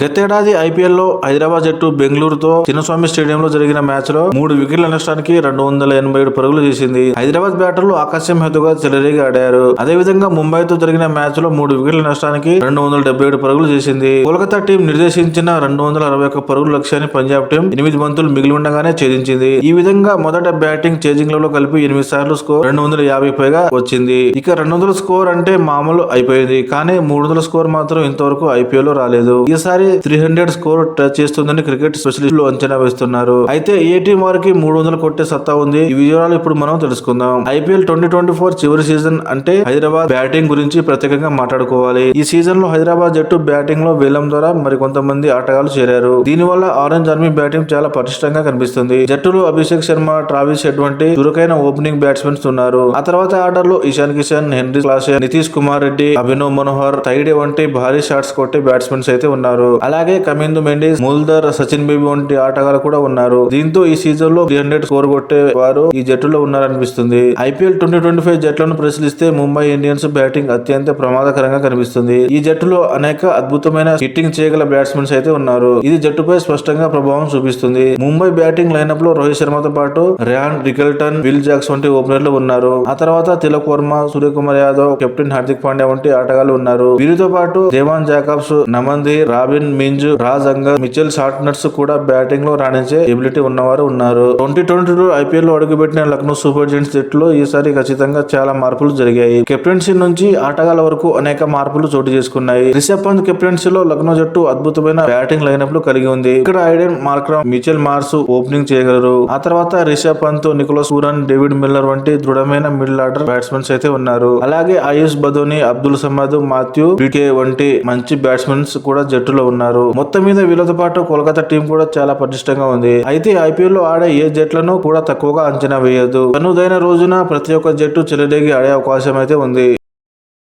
గతేడాది ఐపీఎల్ లో హైదరాబాద్ జట్టు బెంగళూరుతో చిన్నస్వామి స్టేడియంలో జరిగిన మ్యాచ్ లో 3 వికెట్ల నష్టానికి 287 పరుగులు చేసింది. హైదరాబాద్ బ్యాటర్లు ఆకాశం హెతుగా చెలరేగి ఆడారు. అదేవిధంగా ముంబైతో జరిగిన మ్యాచ్ లో 3 వికెట్ల నష్టానికి 277 పరుగులు చేసింది. కోల్కతా టీం నిర్దేశించిన 261 పరుగుల లక్ష్యాన్ని పంజాబ్ టీం 8 బంతులు మిగిలి ఉండగానే ఛేదించింది. ఈ విధంగా మొదట బ్యాటింగ్, చేజింగ్ లలో కలిపి 8 సార్లు స్కోర్ 250 పైగా వచ్చింది. ఇక 200 స్కోర్ అంటే మామూలు అయిపోయింది. కానీ 300 స్కోర్ మాత్రం ఇంతవరకు ఐపీఎల్ లో రాలేదు. ఈసారి 300 స్కోర్ టచ్ చేస్తుందని క్రికెట్ స్పెషలిస్టులు అంచనా వేస్తున్నారు. అయితే ఏ టీం వారికి 300 కొట్టే సత్తా ఉంది? ఈ వివరాలు ఇప్పుడు మనం తెలుసుకుందాం. ఐపీఎల్ 2024 చివరి సీజన్ అంటే హైదరాబాద్ బ్యాటింగ్ గురించి ప్రత్యేకంగా మాట్లాడుకోవాలి. ఈ సీజన్ లో హైదరాబాద్ జట్టు బ్యాటింగ్ లో వేలం ద్వారా మరికొంతమంది ఆటగాళ్లు చేరారు. దీనివల్ల ఆరెంజ్ ఆర్మీ బ్యాటింగ్ చాలా పటిష్టంగా కనిపిస్తుంది. జట్టులో అభిషేక్ శర్మ, ట్రావిస్ హెడ్ వంటి చురుకైన ఓపెనింగ్ బ్యాట్స్మెన్స్ ఉన్నారు. ఆ తర్వాత ఆర్డర్ లో ఇషాన్ కిషన్, హెన్రీ క్లాసెన్, నితీష్ కుమార్ రెడ్డి, అభినవ్ మనోహర్, తైడే వంటి భారీ షాట్స్ కొట్టే బ్యాట్స్మెన్స్ అయితే ఉన్నారు. అలాగే కమిందు మెండిస్, ముల్దర్, సచిన్ బేబీ వంటి ఆటగాళ్లు కూడా ఉన్నారు. దీంతో ఈ సీజన్ లో 300 స్కోర్ కొట్టే వారు ఈ జట్టులో ఉన్నారనిపిస్తుంది. ఐపీఎల్ 2025 జట్లను పరిశీలిస్తే ముంబై ఇండియన్స్ బ్యాటింగ్ అత్యంత ప్రమాదకరంగా కనిపిస్తుంది. ఈ జట్టులో అనేక అద్భుతమైన హిట్టింగ్ చేయగల బ్యాట్స్మెన్స్ అయితే ఉన్నారు. ఇది జట్టుపై స్పష్టంగా ప్రభావం చూపిస్తుంది. ముంబై బ్యాటింగ్ లైనప్ లో రోహిత్ శర్మతో పాటు ర్యాన్ రికల్టన్, విల్ జాక్స్ వంటి ఓపెనర్లు ఉన్నారు. ఆ తర్వాత తిలక్ వర్మ, సూర్యకుమార్ యాదవ్, కెప్టెన్ హార్దిక్ పాండ్యా వంటి ఆటగాళ్లు ఉన్నారు. వీరితో పాటు దేవాన్ Jacob's, Naman Dhir, robin Minz, Raj అంగర్, Mitchell సార్ట్నర్స్ కూడా బ్యాటింగ్ లో రాణించే ఎబిలిటీ ఉన్నవారు ఉన్నారు. 2022 ఐపీఎల్ లో అడుగుపెట్టిన లక్నో సూపర్ జెయింట్స్ జట్టులో ఈసారి ఖచ్చితంగా చాలా మార్పులు జరిగాయి. కెప్టెన్సీ నుంచి ఆటగాళ్ల వరకు అనేక మార్పులు చోటు చేసుకున్నాయి. రిషబ్ పంత్ కెప్టెన్సీలో లక్నో జట్టు అద్భుతమైన బ్యాటింగ్ లైనప్ లు కలిగి ఉంది. ఇక్కడ Aiden Markram, Mitchell Marsh opening చేయగలరు. ఆ తర్వాత Rishabh Pant, Nicholas Pooran, David Miller వంటి దృఢమైన మిడిల్ ఆర్డర్ బ్యాట్స్మెన్స్ అయితే ఉన్నారు. అలాగే ఆయుష్ బదోని, అబ్దుల్ సమద్, మాథ్యూ బ్రికే వంటి మంచి బ్యాట్స్మెన్స్ కూడా జట్టులో ఉన్నారు. మొత్తం మీద వీళ్ళతో పాటు కోల్కతా టీం కూడా చాలా పటిష్టంగా ఉంది. అయితే ఐపీఎల్ లో ఆడే ఏ జట్లను కూడా తక్కువగా అంచనా వేయదు. తనుదైన రోజున ప్రతి ఒక్క జట్టు చెలరేగి ఆడే అవకాశం అయితే ఉంది.